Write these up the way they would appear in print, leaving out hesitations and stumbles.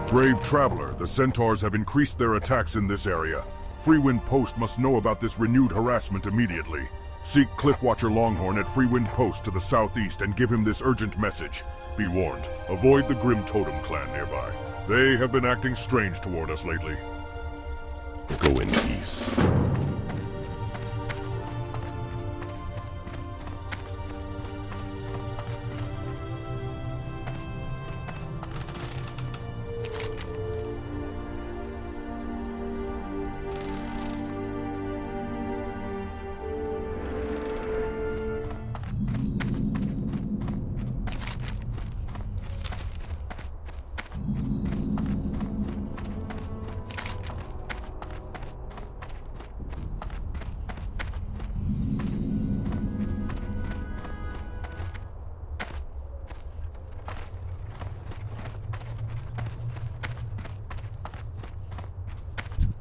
Brave traveler, the centaurs have increased their attacks in this area. Freewind Post must know about this renewed harassment immediately. Seek Cliffwatcher Longhorn at Freewind Post to the southeast and give him this urgent message. Be warned, avoid the Grimtotem clan nearby. They have been acting strange toward us lately. Go in peace.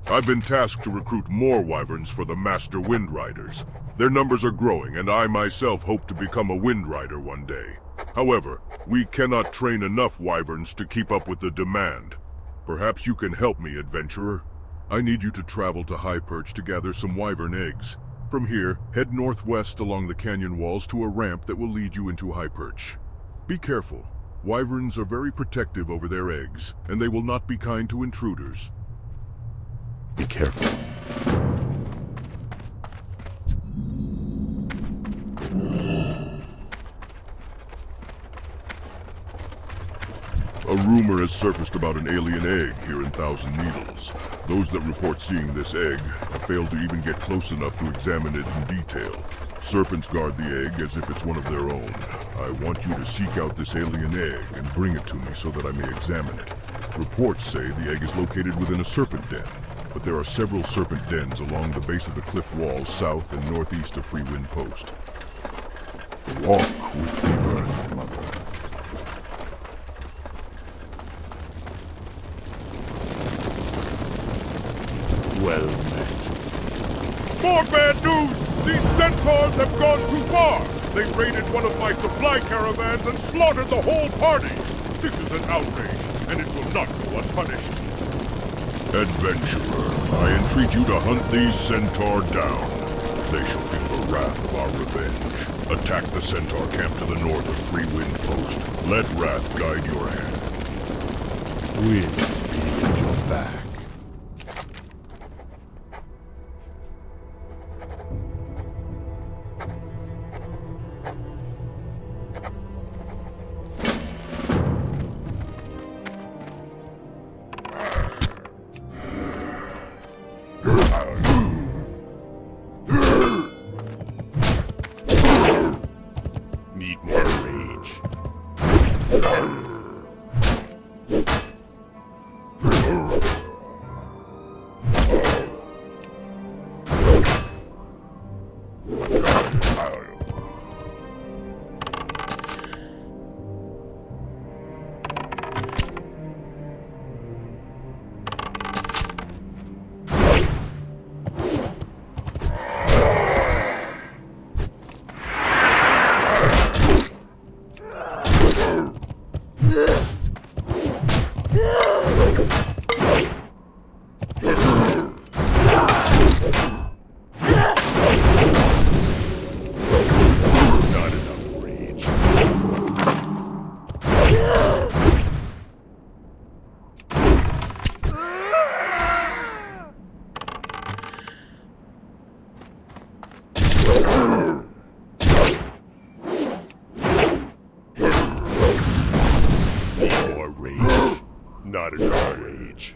I've been tasked to recruit more wyverns for the Master Wind Riders. Their numbers are growing, and I myself hope to become a Wind Rider one day. However, we cannot train enough wyverns to keep up with the demand. Perhaps you can help me, adventurer. I need you to travel to High Perch to gather some wyvern eggs. From here, head northwest along the canyon walls to a ramp that will lead you into High Perch. Be careful. Wyverns are very protective over their eggs, and they will not be kind to intruders. Be careful. A rumor has surfaced about an alien egg here in Thousand Needles. Those that report seeing this egg have failed to even get close enough to examine it in detail. Serpents guard the egg as if it's one of their own. I want you to seek out this alien egg and bring it to me so that I may examine it. Reports say the egg is located within a serpent den, but there are several serpent dens along the base of the cliff walls south and northeast of Freewind Post. Walk with the Earth Mother. Well met. More bad news! These centaurs have gone too far! They raided one of my supply caravans and slaughtered the whole party! This is an outrage, and it will not go unpunished. Adventurer, I entreat you to hunt these centaur down. They shall feel the wrath of our revenge. Attack the centaur camp to the north of Freewind Post. Let wrath guide your hand. Wind be at your back. Need more rage. Not enough rage.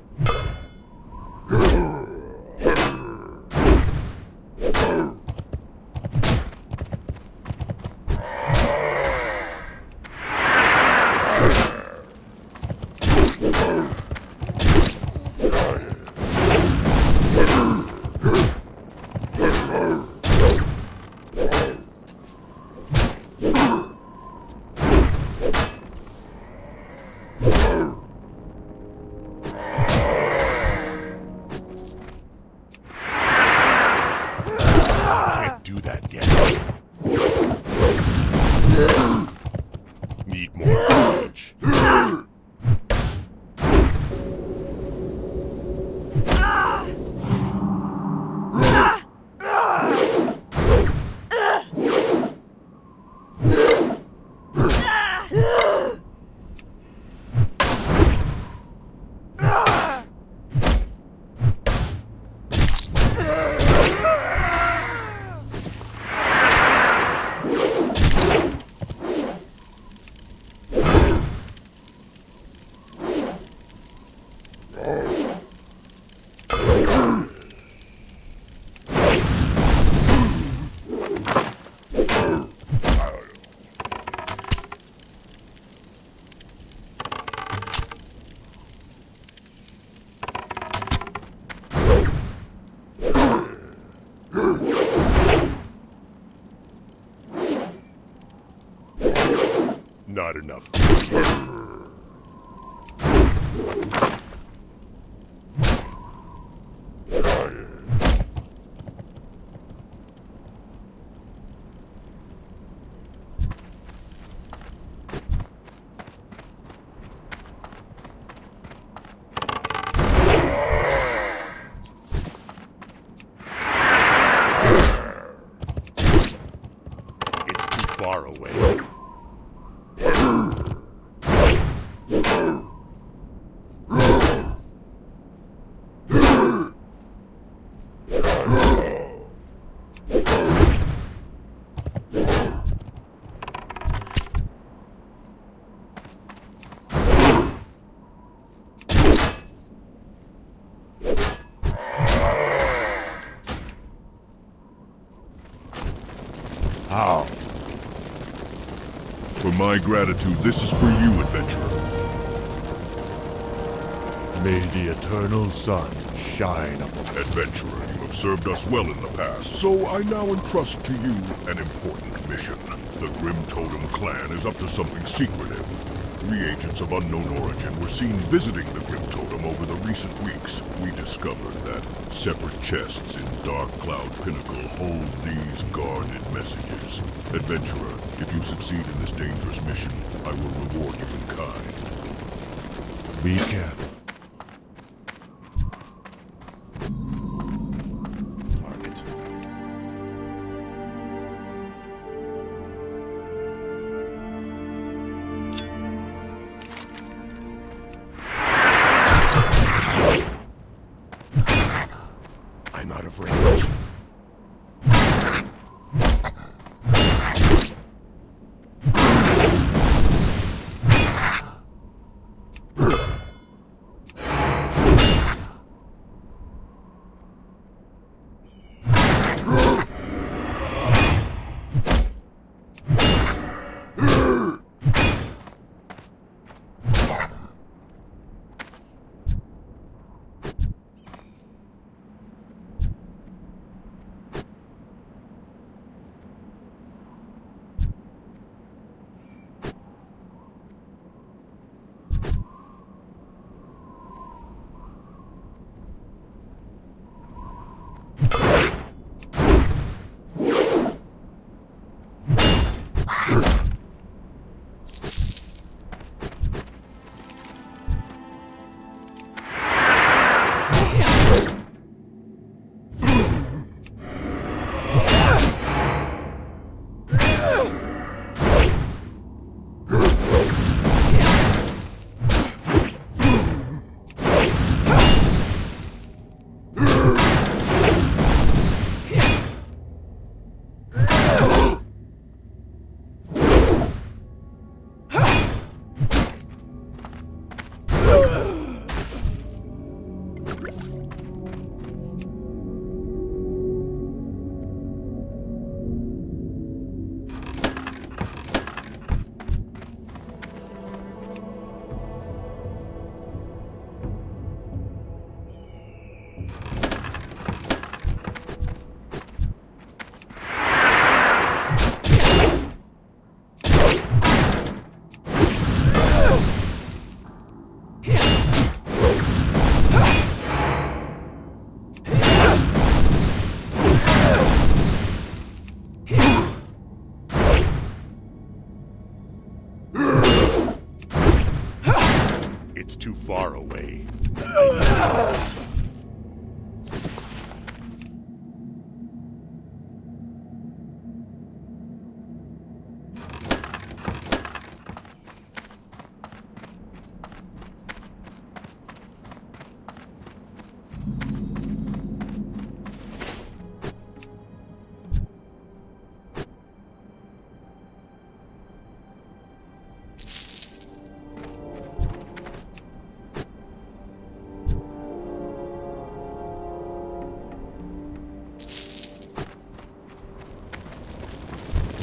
not enough. It's too far away. How? For my gratitude, this is for you, adventurer. May the eternal sun shine upon Adventurer, you have served us well in the past, so I now entrust to you an important mission. The Grimtotem clan is up to something secretive. 3 agents of unknown origin were seen visiting the Grimtotem over the recent weeks. We discovered that separate chests in Dark Cloud Pinnacle hold these guarded messages. Adventurer, if you succeed in this dangerous mission, I will reward you in kind. Be careful. Target. I'm out of range. It's too far away.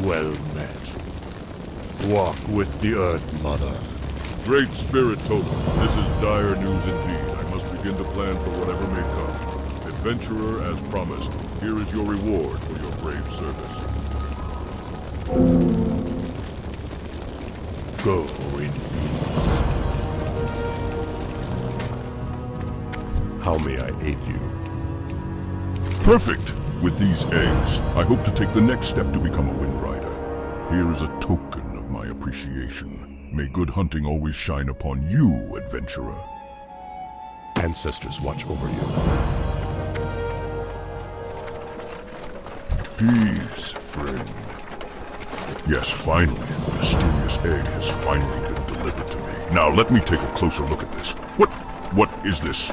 Well met. Walk with the Earth Mother. Great Spirit Totem, this is dire news indeed. I must begin to plan for whatever may come. Adventurer, as promised, here is your reward for your brave service. Go in peace. How may I aid you? Perfect! With these eggs, I hope to take the next step to become a Wind Rider. Here is a token of my appreciation. May good hunting always shine upon you, adventurer. Ancestors watch over you. Peace, friend. Yes, finally, the mysterious egg has finally been delivered to me. Now let me take a closer look at this. What is this?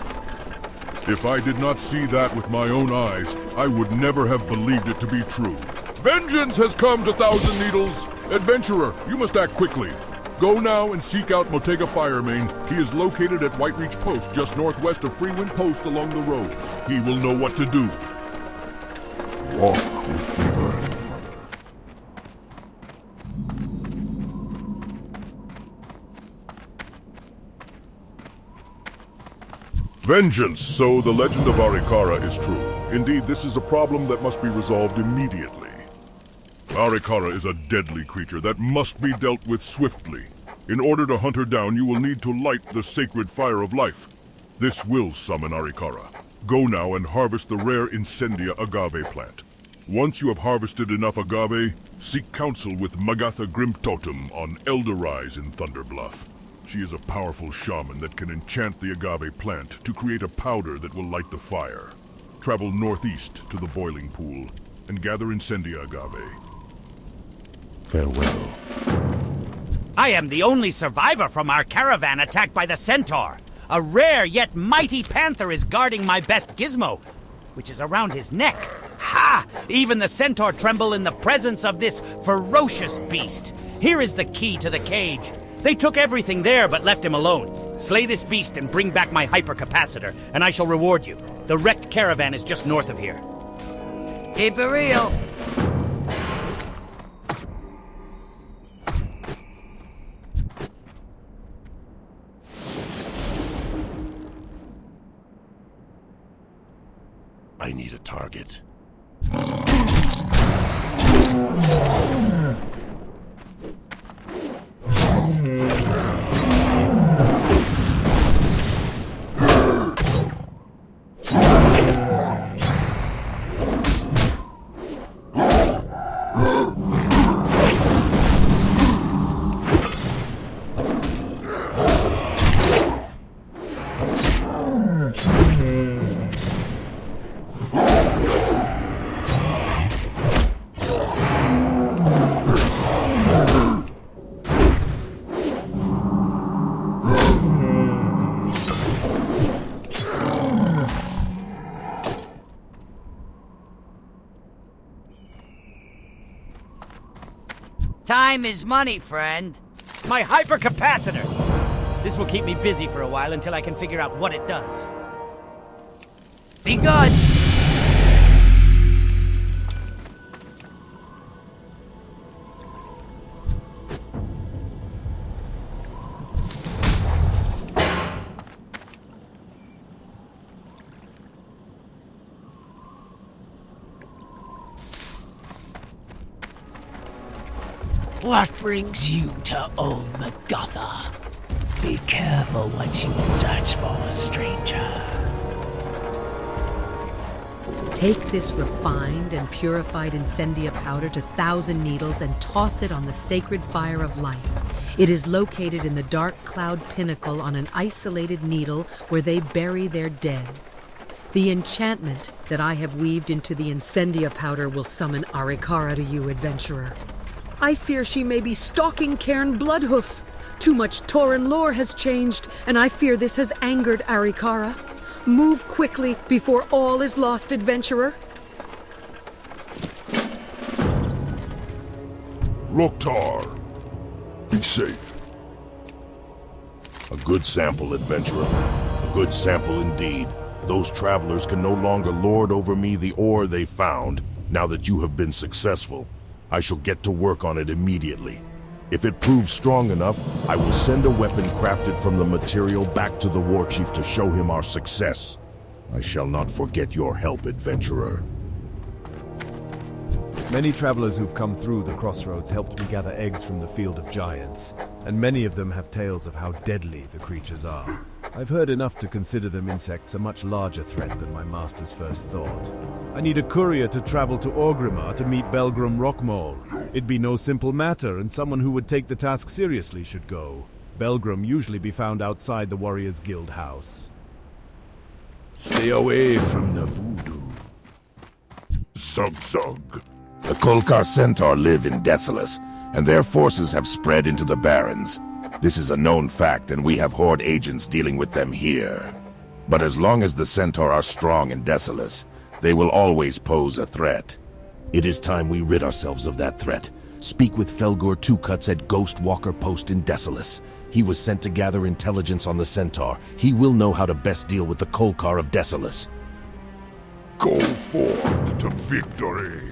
If I did not see that with my own eyes, I would never have believed it to be true. Vengeance has come to Thousand Needles! Adventurer, you must act quickly. Go now and seek out Motega Firemane. He is located at Whitereach Post, just northwest of Freewind Post along the road. He will know what to do. Walk with the earth. Vengeance! So the legend of Arikara is true. Indeed, this is a problem that must be resolved immediately. Arikara is a deadly creature that must be dealt with swiftly. In order to hunt her down, you will need to light the sacred fire of life. This will summon Arikara. Go now and harvest the rare Incendia agave plant. Once you have harvested enough agave, seek counsel with Magatha Grimtotem on Elderrise in Thunderbluff. She is a powerful shaman that can enchant the agave plant to create a powder that will light the fire. Travel northeast to the boiling pool and gather Incendia agave. Farewell. I am the only survivor from our caravan attacked by the centaur. A rare yet mighty panther is guarding my best gizmo, which is around his neck. Ha! Even the centaur tremble in the presence of this ferocious beast. Here is the key to the cage. They took everything there but left him alone. Slay this beast and bring back my hypercapacitor, and I shall reward you. The wrecked caravan is just north of here. Keep it real. I need a target. Time is money, friend. My hypercapacitor! This will keep me busy for a while until I can figure out what it does. Be good. What brings you to Old Magatha? Be careful what you search for, stranger. Take this refined and purified incendia powder to Thousand Needles and toss it on the sacred fire of life. It is located in the dark cloud pinnacle on an isolated needle where they bury their dead. The enchantment that I have weaved into the incendia powder will summon Arikara to you, adventurer. I fear she may be stalking Cairn Bloodhoof. Too much Tauren lore has changed, and I fear this has angered Arikara. Move quickly before all is lost, adventurer. Loktar, be safe. A good sample, adventurer. A good sample indeed. Those travelers can no longer lord over me the ore they found, now that you have been successful. I shall get to work on it immediately. If it proves strong enough, I will send a weapon crafted from the material back to the war chief to show him our success. I shall not forget your help, adventurer. Many travelers who've come through the crossroads helped me gather eggs from the Field of Giants. and many of them have tales of how deadly the creatures are. I've heard enough to consider them insects a much larger threat than my master's first thought. I need a courier to travel to Orgrimmar to meet Belgrim Rockmole. It'd be no simple matter, and someone who would take the task seriously should go. Belgrim usually be found outside the Warriors Guild house. Stay away from the voodoo. Zug. The Kolkar centaur live in Desolus, and their forces have spread into the Barrens. This is a known fact, and we have Horde agents dealing with them here. But as long as the centaur are strong in Desolus, they will always pose a threat. It is time we rid ourselves of that threat. Speak with Felgor Two-Cuts at Ghost Walker Post in Desolus. He was sent to gather intelligence on the centaur. He will know how to best deal with the Kolkar of Desolus. Go forth to victory.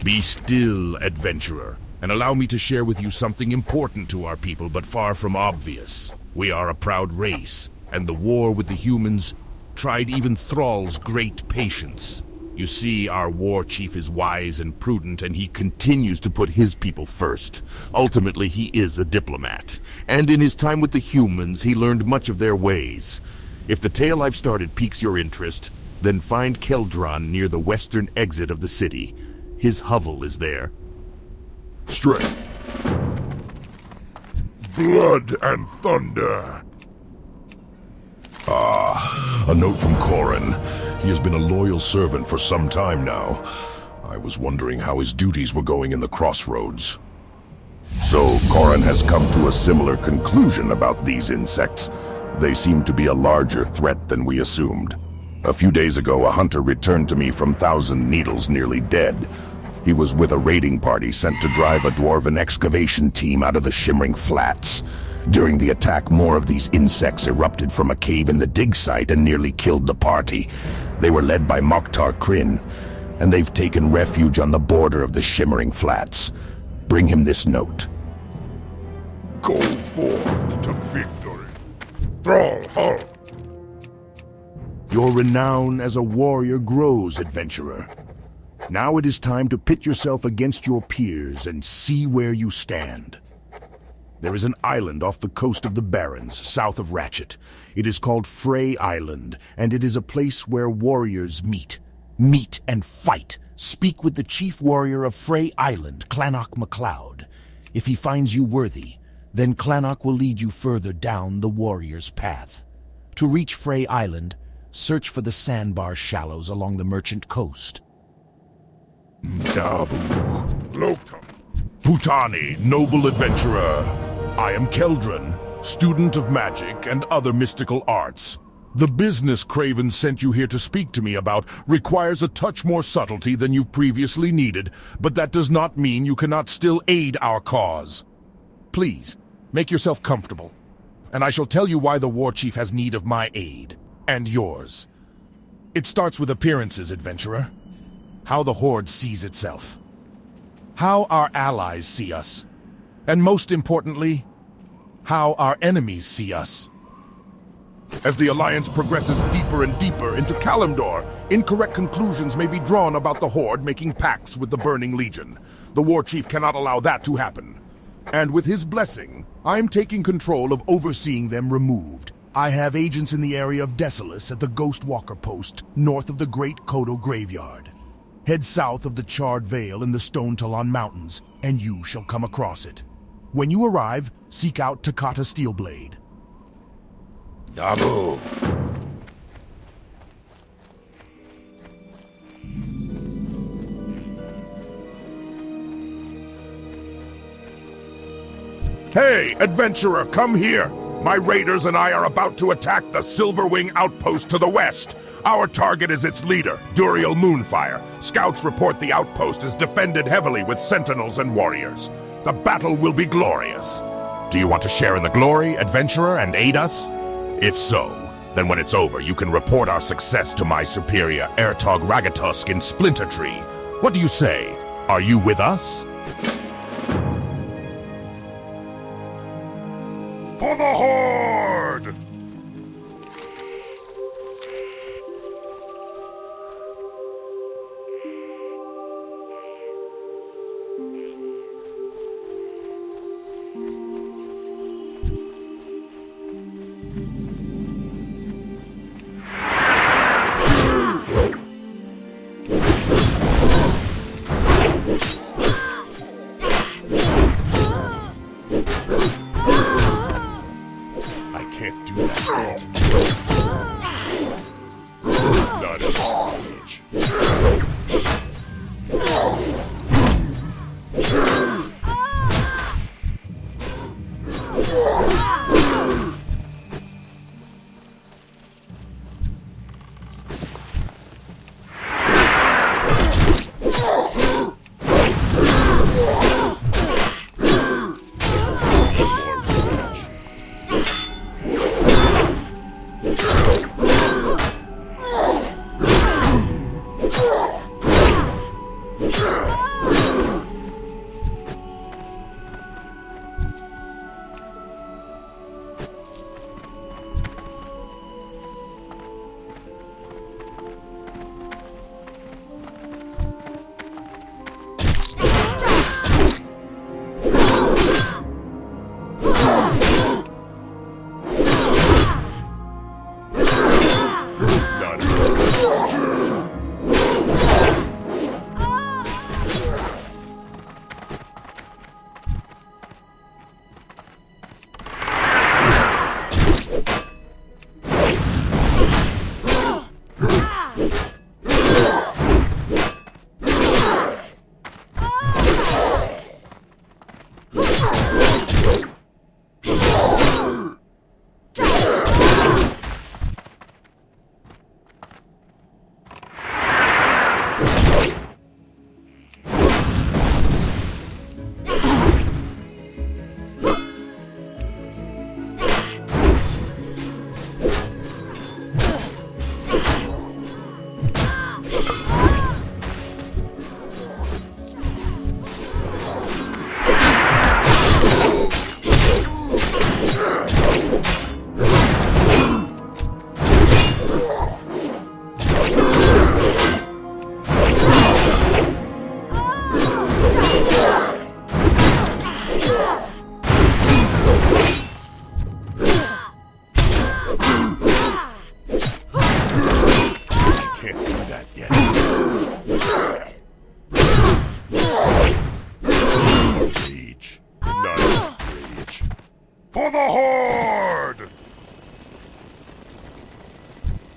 Be still, adventurer, and allow me to share with you something important to our people, but far from obvious. We are a proud race, and the war with the humans tried even Thrall's great patience. You see, our war chief is wise and prudent, and he continues to put his people first. Ultimately, he is a diplomat, and in his time with the humans, he learned much of their ways. If the tale I've started piques your interest, then find Keldron near the western exit of the city. His hovel is there. Strength. Blood and thunder. A note from Corin. He has been a loyal servant for some time now. I was wondering how his duties were going in the crossroads. So Corin has come to a similar conclusion about these insects. They seem to be a larger threat than we assumed. A few days ago, a hunter returned to me from Thousand Needles nearly dead. He was with a raiding party sent to drive a dwarven excavation team out of the Shimmering Flats. During the attack, more of these insects erupted from a cave in the dig site and nearly killed the party. They were led by Mokhtar Kryn, and they've taken refuge on the border of the Shimmering Flats. Bring him this note. Go forth to victory. Thrall. Your renown as a warrior grows, adventurer. Now it is time to pit yourself against your peers and see where you stand. There is an island off the coast of the Barrens, south of Ratchet. It is called Frey Island, and it is a place where warriors meet. Meet and fight. Speak with the chief warrior of Frey Island, Clannock MacLeod. If he finds you worthy, then Clannock will lead you further down the warrior's path. To reach Frey Island, search for the sandbar shallows along the Merchant Coast. Dabu. Loktam. Putani, noble adventurer. I am Keldron, student of magic and other mystical arts. The business Craven sent you here to speak to me about requires a touch more subtlety than you've previously needed, but that does not mean you cannot still aid our cause. Please, make yourself comfortable, and I shall tell you why the war chief has need of my aid, and yours. It starts with appearances, adventurer. How the Horde sees itself. How our allies see us. And most importantly, how our enemies see us. As the Alliance progresses deeper and deeper into Kalimdor, incorrect conclusions may be drawn about the Horde making pacts with the Burning Legion. The War Chief cannot allow that to happen. And with his blessing, I'm taking control of overseeing them removed. I have agents in the area of Desolus at the Ghost Walker Post, north of the Great Kodo Graveyard. Head south of the Charred Vale in the Stone Talon Mountains, and you shall come across it. When you arrive, seek out Takata Steelblade. Dabu. Hey, adventurer, come here! My raiders and I are about to attack the Silverwing outpost to the west. Our target is its leader, Duriel Moonfire. Scouts report the outpost is defended heavily with sentinels and warriors. The battle will be glorious. Do you want to share in the glory, adventurer, and aid us? If so, then when it's over, you can report our success to my superior, Ertog Ragatusk in Splinter Tree. What do you say? Are you with us? For the Horde! I can't do that. Not at all, Mage.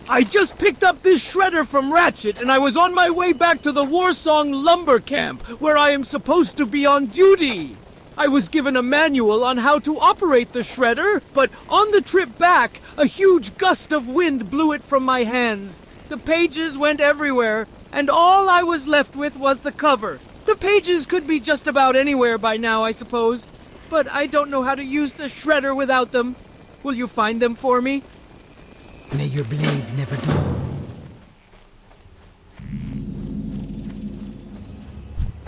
I just picked up this shredder from Ratchet, and I was on my way back to the Warsong Lumber Camp, where I am supposed to be on duty. I was given a manual on how to operate the shredder, but on the trip back, a huge gust of wind blew it from my hands. The pages went everywhere, and all I was left with was the cover. The pages could be just about anywhere by now, I suppose, but I don't know how to use the shredder without them. Will you find them for me? May your blades never dull.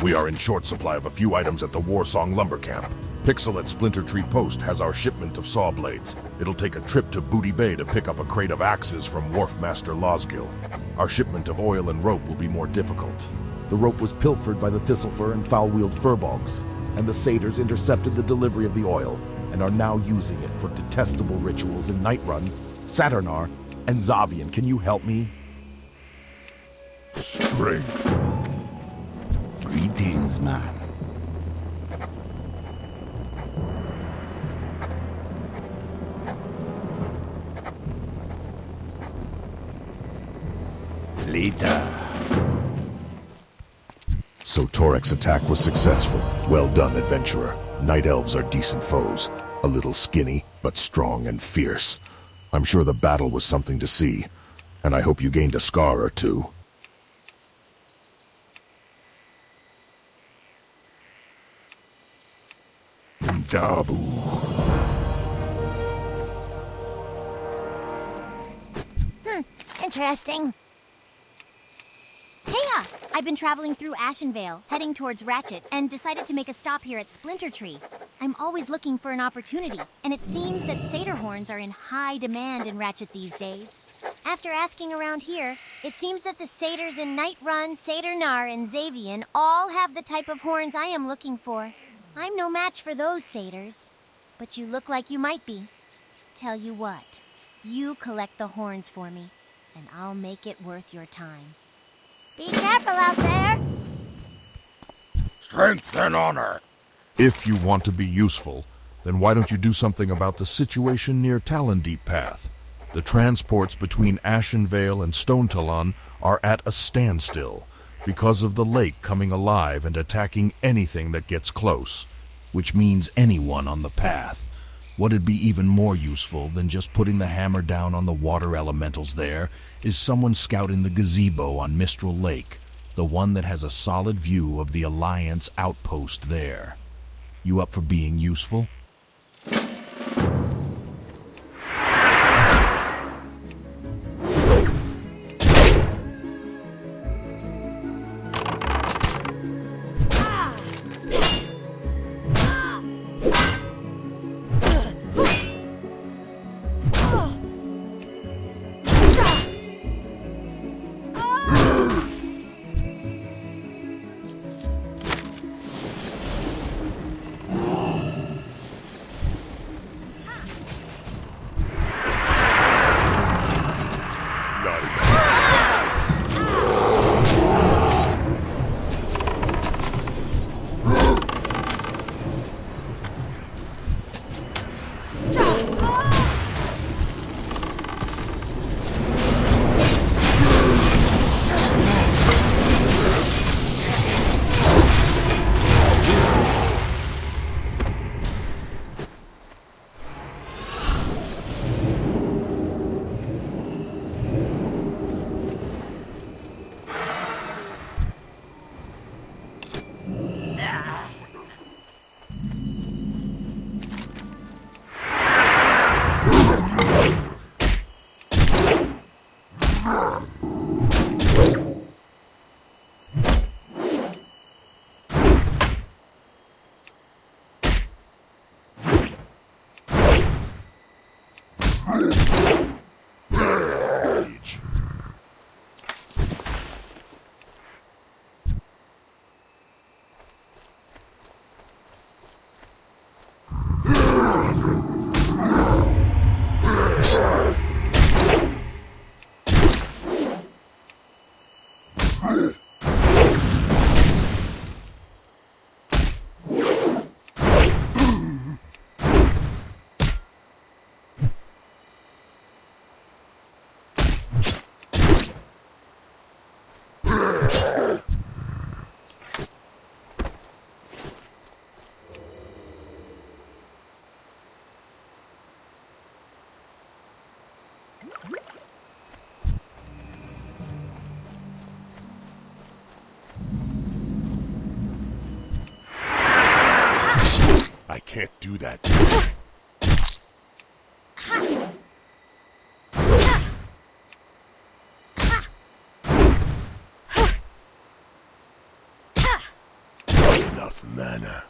We are in short supply of a few items at the Warsong Lumber Camp. Pixel at Splinter Tree Post has our shipment of saw blades. It'll take a trip to Booty Bay to pick up a crate of axes from Wharf Master Losgill. Our shipment of oil and rope will be more difficult. The rope was pilfered by the Thistlefur and foul-wheeled furbolgs, and the satyrs intercepted the delivery of the oil and are now using it for detestable rituals in Nightrun, Saturnar, and Zavian. Can you help me? Strength. Greetings, man. Later. So Torek's attack was successful. Well done, adventurer. Night elves are decent foes. A little skinny, but strong and fierce. I'm sure the battle was something to see, and I hope you gained a scar or two. Dabu. Interesting. Heya! I've been traveling through Ashenvale, heading towards Ratchet, and decided to make a stop here at Splinter Tree. I'm always looking for an opportunity, and it seems that satyr horns are in high demand in Ratchet these days. After asking around here, it seems that the satyrs in Nightrun, Saturnar, and Zavian all have the type of horns I am looking for. I'm no match for those satyrs, but you look like you might be. Tell you what, you collect the horns for me, and I'll make it worth your time. Be careful out there! Strength and honor! If you want to be useful, then why don't you do something about the situation near Talondeep Path? The transports between Ashenvale and Stone Talon are at a standstill because of the lake coming alive and attacking anything that gets close, which means anyone on the path. What'd be even more useful than just putting the hammer down on the water elementals there is someone scouting the gazebo on Mistral Lake, the one that has a solid view of the Alliance outpost there. You up for being useful? I can't do that. Enough mana.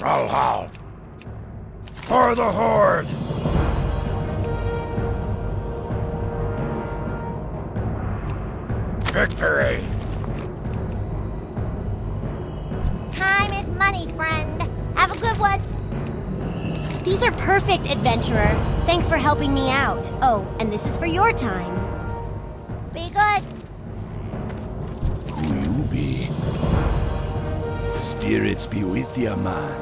Trollhal! For the Horde! Victory! Time is money, friend. Have a good one. These are perfect, adventurer. Thanks for helping me out. Oh, and this is for your time. Be good. Who you be? Spirits be with ya, man.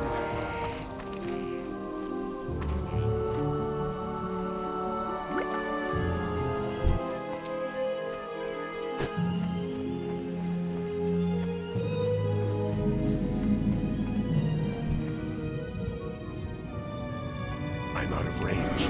I'm out of range.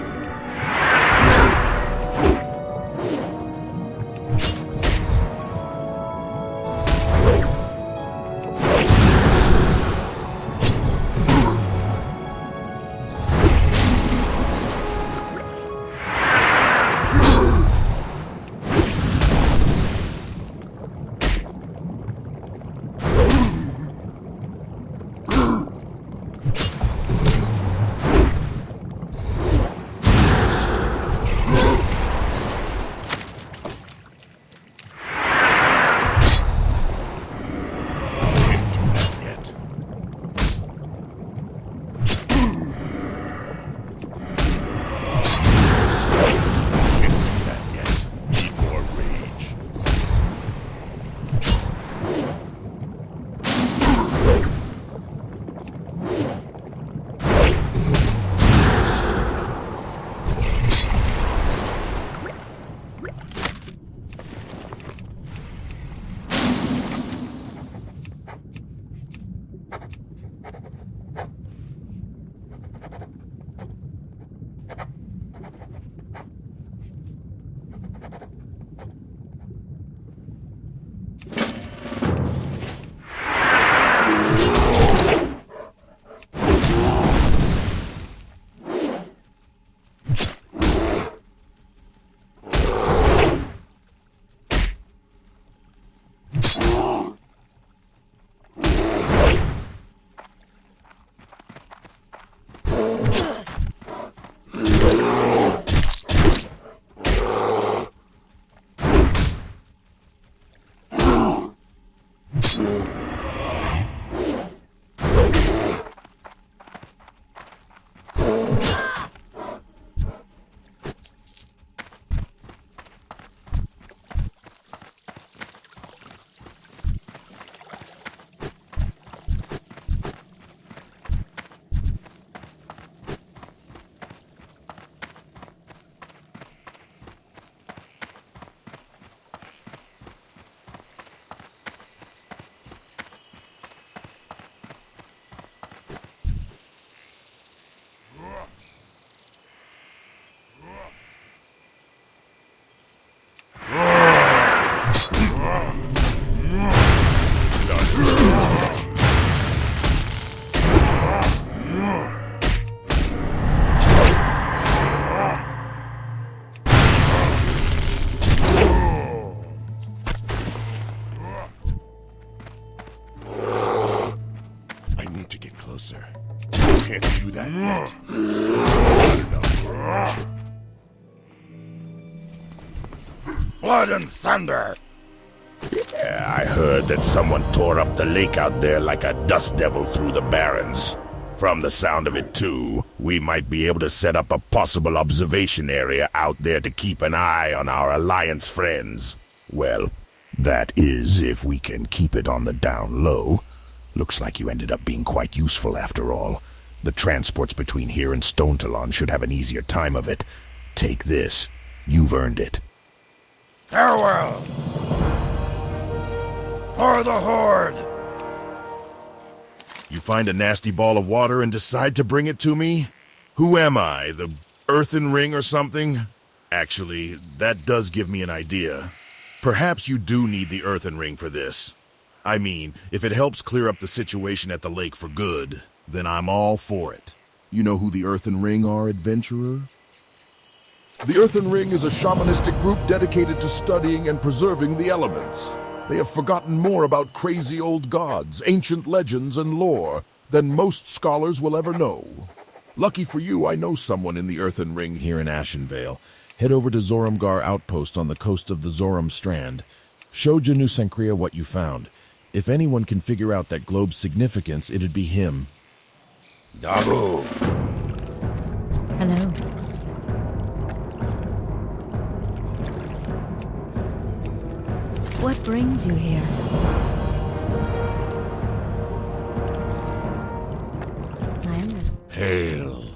yet. Blood and thunder! Yeah, I heard that someone tore up the lake out there like a dust devil through the barrens. From the sound of it, too, we might be able to set up a possible observation area out there to keep an eye on our Alliance friends. Well, that is, if we can keep it on the down low. Looks like you ended up being quite useful after all. The transports between here and Stone Talon should have an easier time of it. Take this. You've earned it. Farewell! For the Horde! You find a nasty ball of water and decide to bring it to me? Who am I, the earthen ring or something? Actually, that does give me an idea. Perhaps you do need the earthen ring for this. I mean, if it helps clear up the situation at the lake for good, then I'm all for it. You know who the Earthen Ring are, adventurer? The Earthen Ring is a shamanistic group dedicated to studying and preserving the elements. They have forgotten more about crazy old gods, ancient legends, and lore than most scholars will ever know. Lucky for you, I know someone in the Earthen Ring here in Ashenvale. Head over to Zoramgar Outpost on the coast of the Zoram Strand. Show Janu Sankria what you found. If anyone can figure out that globe's significance, it'd be him. Dabu! Hello. What brings you here? I am this. Hail.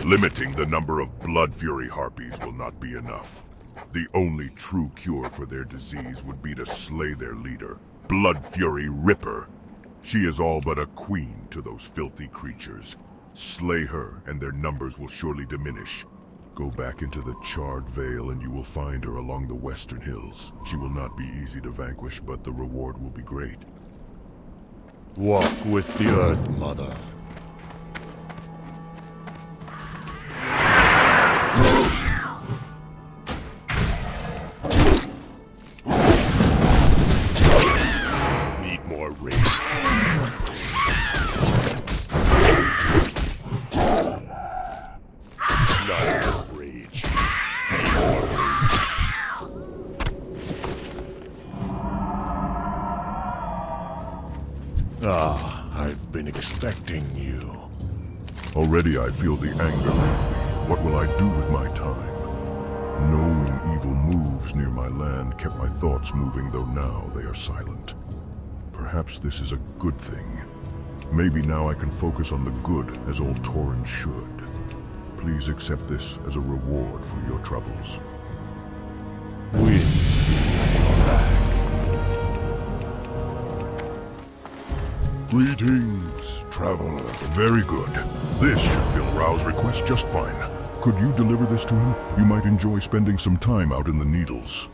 Limiting the number of blood fury harpies will not be enough. The only true cure for their disease would be to slay their leader, Blood Fury Ripper. She is all but a queen to those filthy creatures. Slay her, and their numbers will surely diminish. Go back into the Charred Vale, and you will find her along the western hills. She will not be easy to vanquish, but the reward will be great. Walk with the Earth Mother. Need more rage. Not more rage. Need more rage. Ah, I've been expecting you. Already I feel the anger leave me. What will I do with my time? Knowing evil moves near my land kept my thoughts moving, though now they are silent. Perhaps this is a good thing. Maybe now I can focus on the good as old Torrent should. Please accept this as a reward for your troubles. Win. Greetings, traveler. Very good. This should fill Rao's request just fine. Could you deliver this to him? You might enjoy spending some time out in the Needles.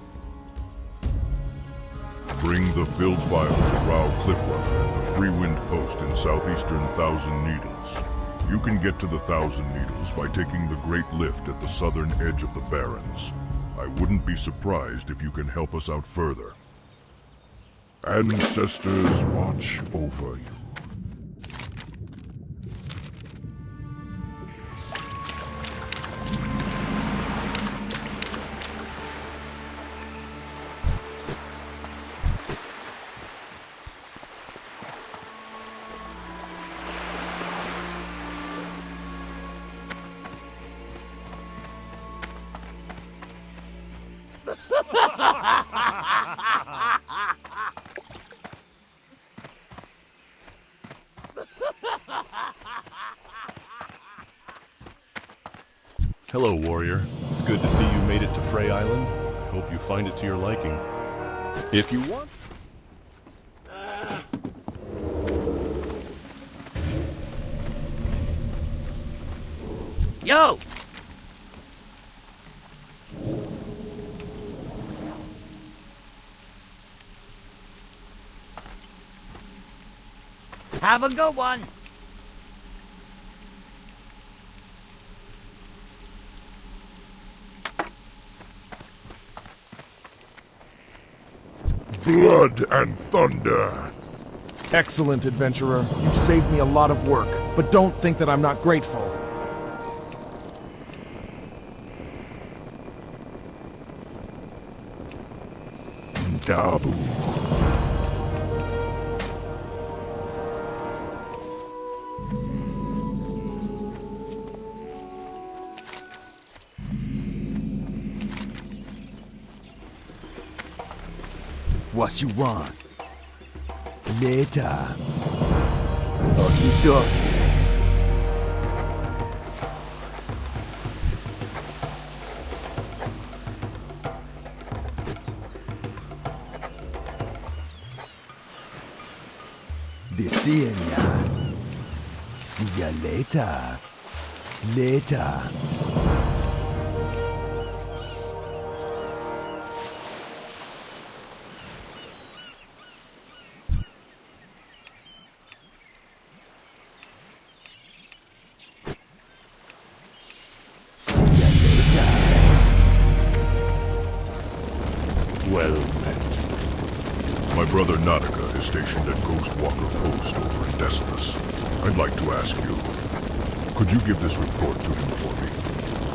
Bring the filled vial to Rao Cliffrunner at the Free Wind Post in southeastern Thousand Needles. You can get to the Thousand Needles by taking the Great Lift at the southern edge of the Barrens. I wouldn't be surprised if you can help us out further. Ancestors watch over you. Hello, warrior. It's good to see you made it to Frey Island. I hope you find it to your liking. If you want... Yo! Have a good one. Blood and thunder! Excellent, adventurer. You've saved me a lot of work, but don't think that I'm not grateful. Dabu. What you want? Later. Okie dokie. Be seeing ya. See ya later. Later. Well met. My brother Nautica is stationed at Ghostwalker Post over in Desolus. I'd like to ask you, could you give this report to him for me?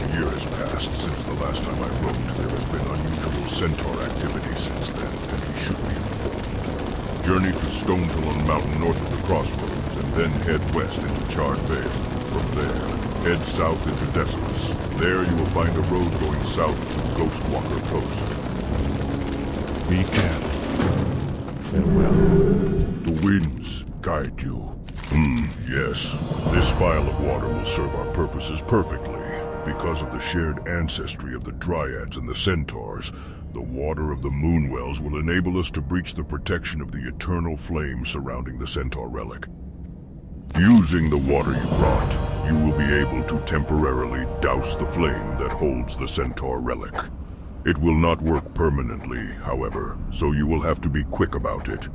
A year has passed since the last time I roamed. There has been unusual centaur activity since then, and he should be informed. Journey to Stonetalon Mountain north of the crossroads, and then head west into Charred Vale. From there, head south into Desolus. There you will find a road going south to Ghostwalker Post. Be careful. Farewell. The winds guide you. Yes. This vial of water will serve our purposes perfectly. Because of the shared ancestry of the Dryads and the Centaurs, the water of the Moonwells will enable us to breach the protection of the eternal flame surrounding the Centaur relic. Using the water you brought, you will be able to temporarily douse the flame that holds the Centaur relic. It will not work permanently, however, so you will have to be quick about it.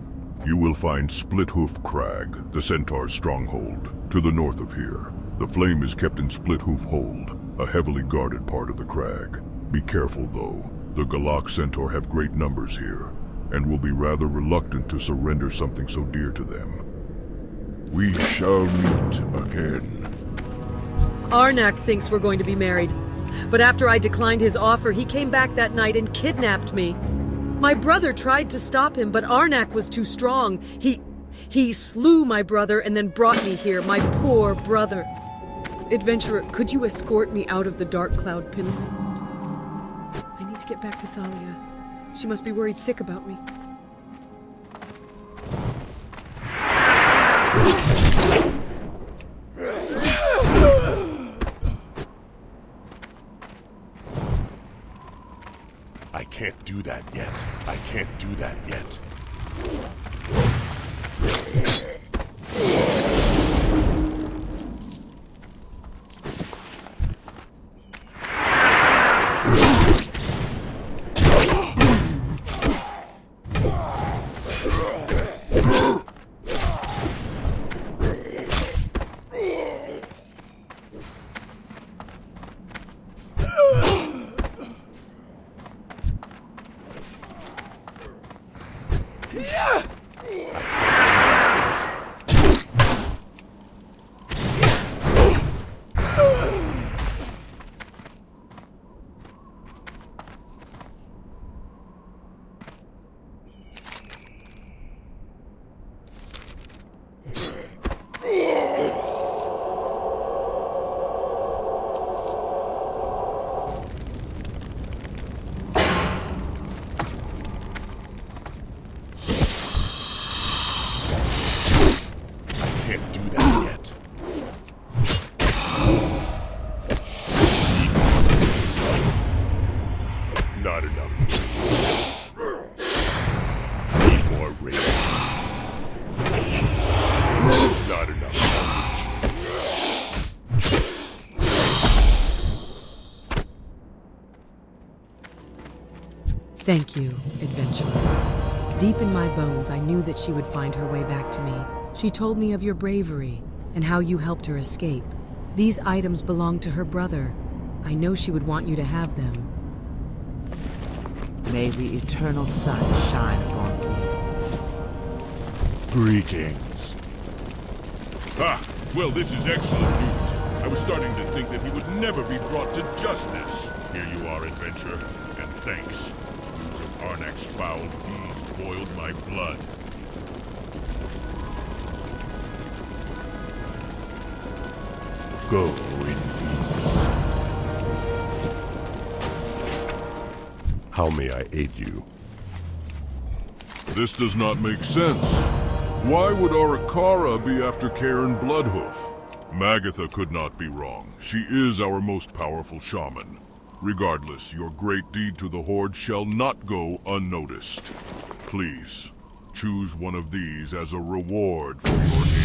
You will find Splithoof Crag, the Centaur's stronghold, to the north of here. The flame is kept in Splithoof Hold, a heavily guarded part of the crag. Be careful, though. The Galak Centaur have great numbers here, and will be rather reluctant to surrender something so dear to them. We shall meet again. Arnak thinks we're going to be married. But after I declined his offer, he came back that night and kidnapped me. My brother tried to stop him, but Arnak was too strong. He slew my brother and then brought me here, my poor brother. Adventurer, could you escort me out of the Dark Cloud Pinnacle, please? I need to get back to Thalia. She must be worried sick about me. I can't do that yet. I can't do that yet. Thank you, adventurer. Deep in my bones, I knew that she would find her way back to me. She told me of your bravery and how you helped her escape. These items belong to her brother. I know she would want you to have them. May the eternal sun shine upon you. Greetings. Ah, well, this is excellent news. I was starting to think that he would never be brought to justice. Here you are, adventurer, and thanks. News of Arnak's foul deeds boiled my blood. Go in peace. How may I aid you? This does not make sense. Why would Arikara be after Cairn Bloodhoof? Magatha could not be wrong. She is our most powerful shaman. Regardless, your great deed to the Horde shall not go unnoticed. Please, choose one of these as a reward for your deed.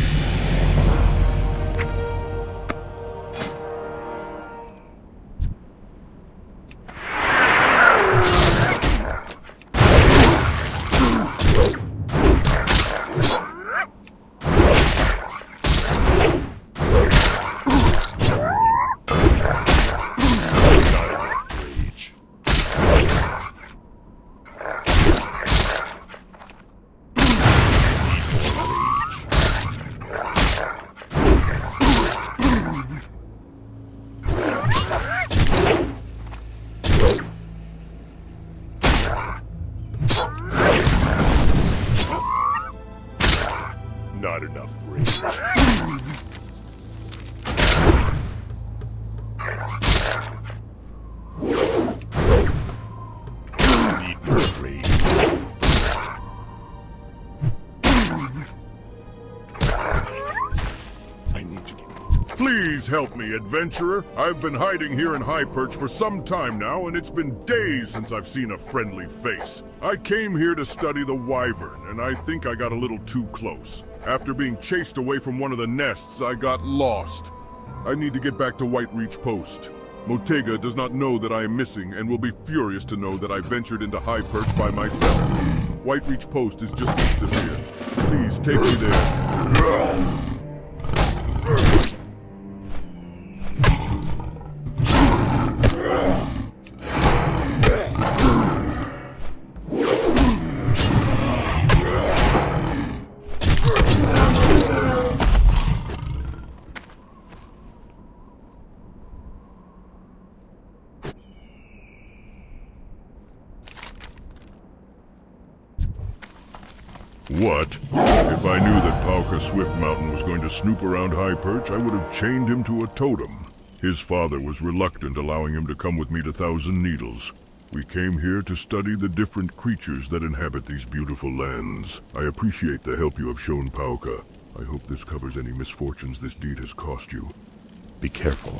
Not enough rage. Need more rage. I need to get... Please help me, adventurer. I've been hiding here in High Perch for some time now, and it's been days since I've seen a friendly face. I came here to study the wyvern, and I think I got a little too close. After being chased away from one of the nests, I got lost. I need to get back to Whitereach Post. Motega does not know that I am missing and will be furious to know that I ventured into High Perch by myself. Whitereach Post is just east of here. Please take me there. What? If I knew that Pauka Swiftmountain was going to snoop around High Perch, I would have chained him to a totem. His father was reluctant allowing him to come with me to Thousand Needles. We came here to study the different creatures that inhabit these beautiful lands. I appreciate the help you have shown Pauka. I hope this covers any misfortunes this deed has cost you. Be careful.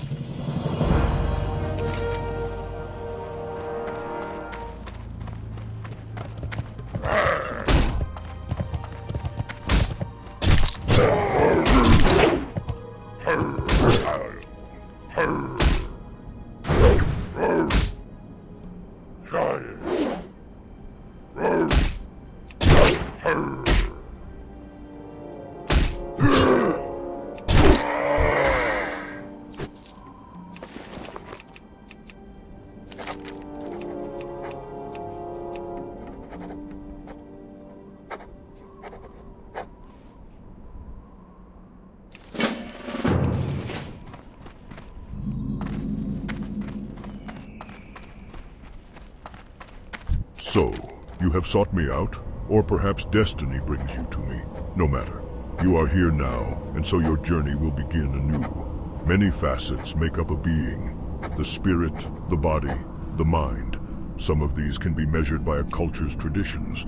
So, you have sought me out? Or perhaps destiny brings you to me? No matter. You are here now, and so your journey will begin anew. Many facets make up a being. The spirit, the body, the mind. Some of these can be measured by a culture's traditions.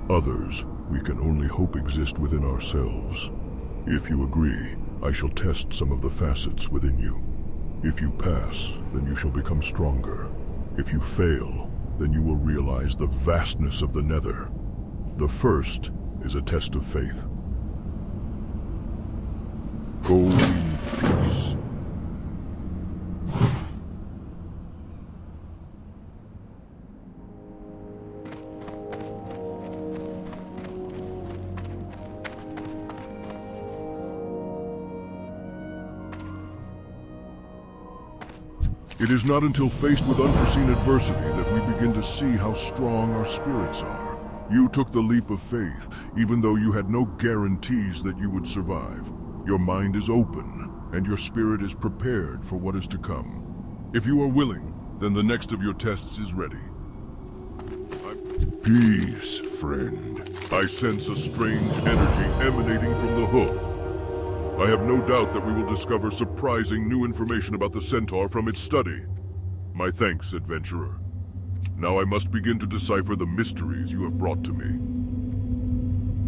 Others, we can only hope exist within ourselves. If you agree, I shall test some of the facets within you. If you pass, then you shall become stronger. If you fail, then you will realize the vastness of the Nether. The first is a test of faith. Go in peace. It is not until faced with unforeseen adversity that we begin to see how strong our spirits are. You took the leap of faith, even though you had no guarantees that you would survive. Your mind is open, and your spirit is prepared for what is to come. If you are willing, then the next of your tests is ready. Peace, friend. I sense a strange energy emanating from the hoof. I have no doubt that we will discover surprising new information about the centaur from its study. My thanks, adventurer. Now I must begin to decipher the mysteries you have brought to me.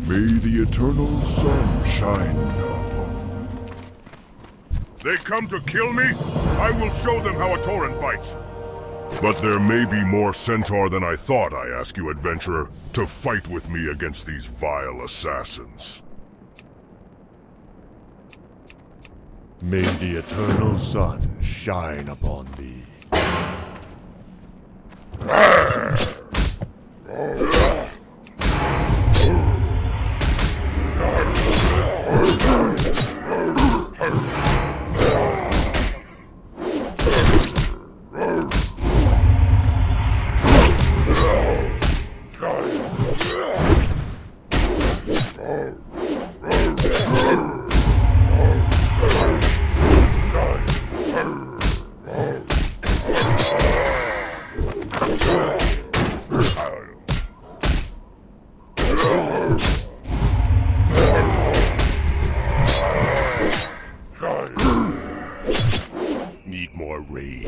May the eternal sun shine upon. They come to kill me? I will show them how a Tauren fights. But there may be more centaur than I thought, I ask you, adventurer, to fight with me against these vile assassins. May the eternal sun shine upon thee. Need more rage.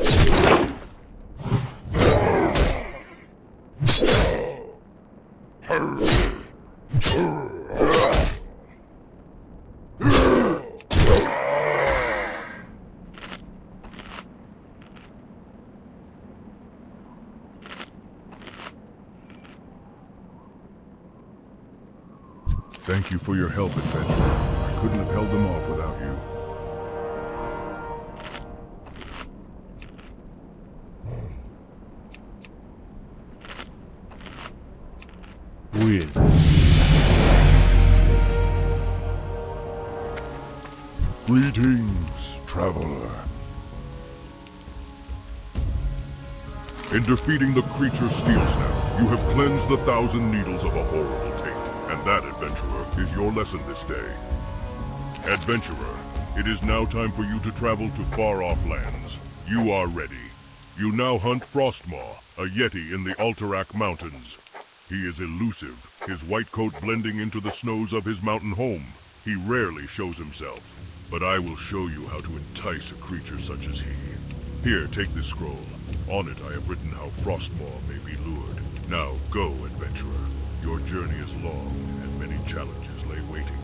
Thank you for your help, adventurer. I couldn't have held them off without you. With Greetings, traveler. In defeating the creature Steel Snap, you have cleansed the 1,000 needles of a horrible taint. And that, adventurer, is your lesson this day. Adventurer, it is now time for you to travel to far-off lands. You are ready. You now hunt Frostmaw, a yeti in the Alterac Mountains. He is elusive, his white coat blending into the snows of his mountain home. He rarely shows himself, but I will show you how to entice a creature such as he. Here, take this scroll. On it I have written how Frostmaw may be lured. Now go, adventurer. Your journey is long, and many challenges lay waiting.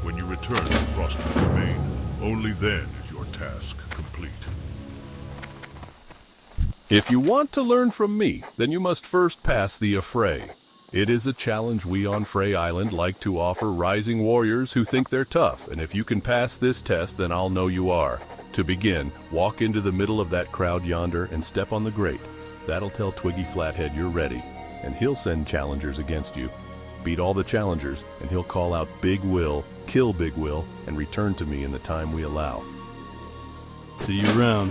When you return to Frostmaw's Bane, only then is your task complete. If you want to learn from me, then you must first pass the affray. It is a challenge we on Frey Island like to offer rising warriors who think they're tough, and if you can pass this test, then I'll know you are. To begin, walk into the middle of that crowd yonder and step on the grate. That'll tell Twiggy Flathead you're ready, and he'll send challengers against you. Beat all the challengers, and he'll call out Big Will, kill Big Will, and return to me in the time we allow. See you around.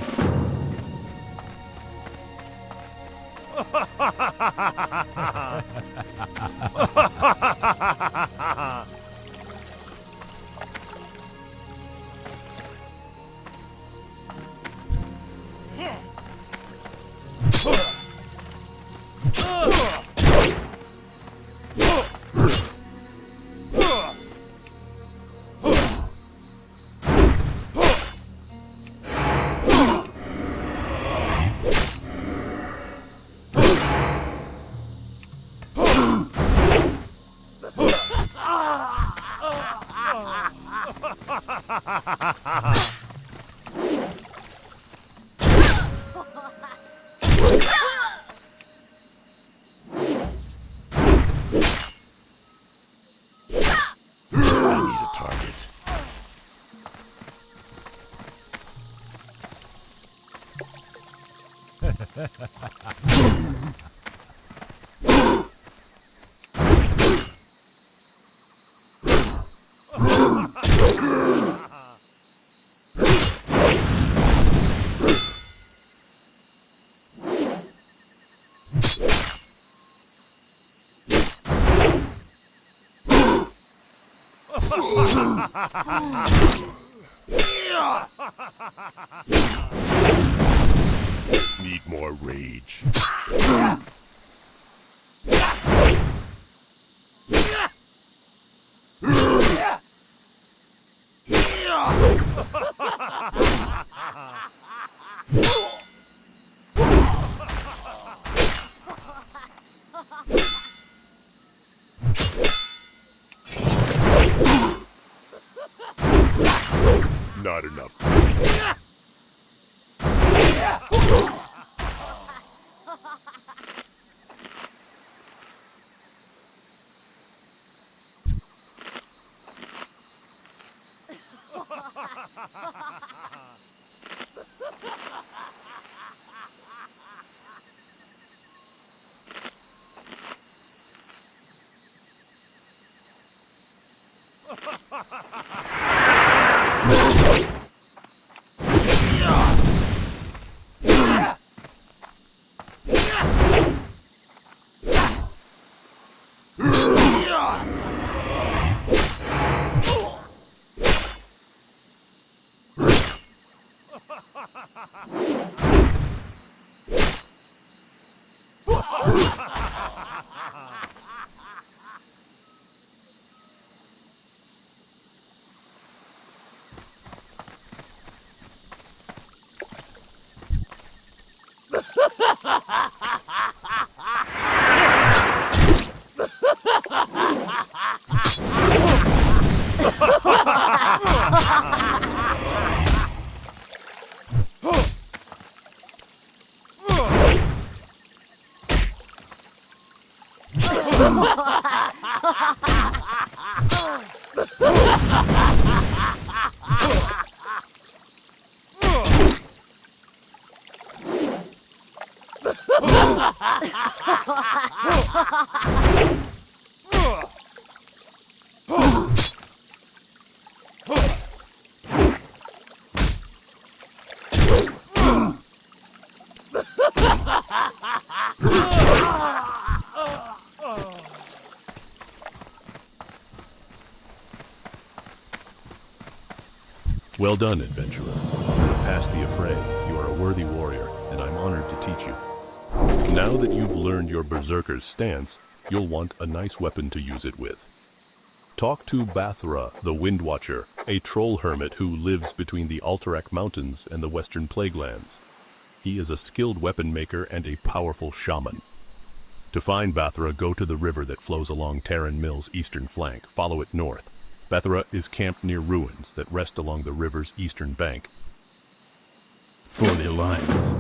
Need more rage. Not enough. Well done, adventurer. You have passed the affray. You are a worthy warrior, and I'm honored to teach you. Now that you've learned your berserker's stance, you'll want a nice weapon to use it with. Talk to Bathra, the Wind Watcher, a troll hermit who lives between the Alterac Mountains and the Western Plaguelands. He is a skilled weapon maker and a powerful shaman. To find Bathra, go to the river that flows along Terran Mill's eastern flank. Follow it north. Bathra is camped near ruins that rest along the river's eastern bank. For the Alliance.